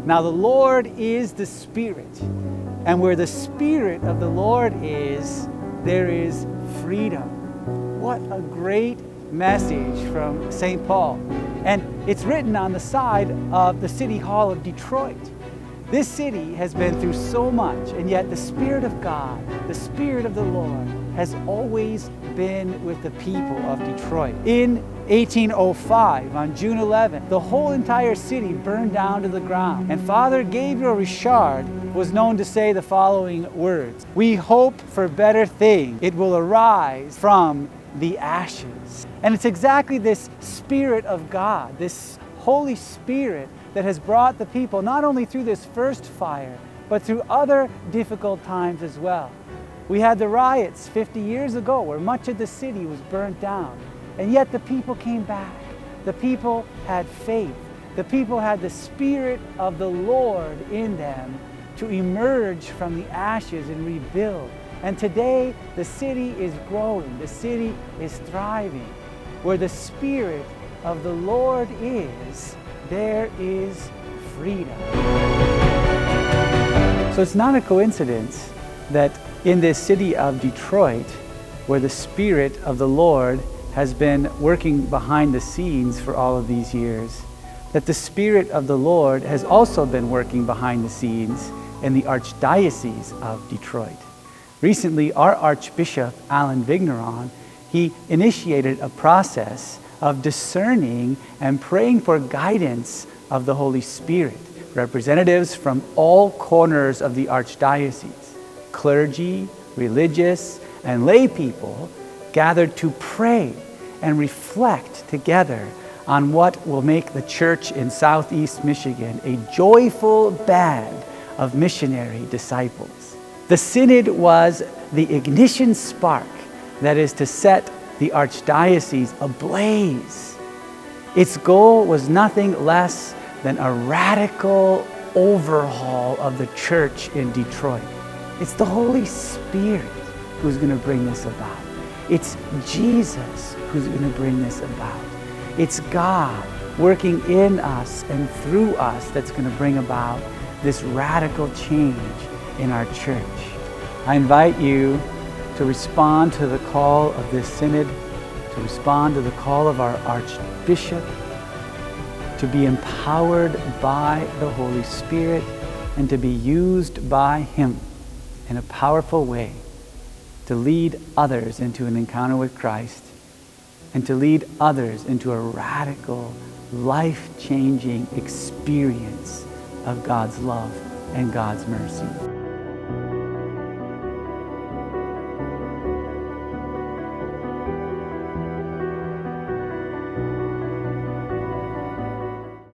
Now the Lord is the Spirit, and where the Spirit of the Lord is, there is freedom. What a great message from St. Paul. And it's written on the side of the City Hall of Detroit. This city has been through so much, and yet the Spirit of God, the Spirit of the Lord, has always been with the people of Detroit. In 1805, on June 11th, the whole entire city burned down to the ground. And Father Gabriel Richard was known to say the following words: "We hope for better things. It will arise from the ashes." And it's exactly this Spirit of God, this Holy Spirit, that has brought the people not only through this first fire, but through other difficult times as well. We had the riots 50 years ago where much of the city was burnt down, and yet the people came back. The people had faith. The people had the Spirit of the Lord in them to emerge from the ashes and rebuild. And today the city is growing, the city is thriving. Where the Spirit of the Lord is, there is freedom. So it's not a coincidence that in this city of Detroit, where the Spirit of the Lord has been working behind the scenes for all of these years, that the Spirit of the Lord has also been working behind the scenes in the Archdiocese of Detroit. Recently, our Archbishop, Alan Vigneron, he initiated a process of discerning and praying for guidance of the Holy Spirit. Representatives from all corners of the Archdiocese, clergy, religious, and lay people gathered to pray and reflect together on what will make the church in Southeast Michigan a joyful band of missionary disciples. The Synod was the ignition spark that is to set the Archdiocese ablaze. Its goal was nothing less than a radical overhaul of the church in Detroit. It's the Holy Spirit who's going to bring this about. It's Jesus who's going to bring this about. It's God working in us and through us that's going to bring about this radical change in our church. I invite you to respond to the call of this synod, to respond to the call of our Archbishop, to be empowered by the Holy Spirit and to be used by Him in a powerful way to lead others into an encounter with Christ and to lead others into a radical, life-changing experience of God's love and God's mercy.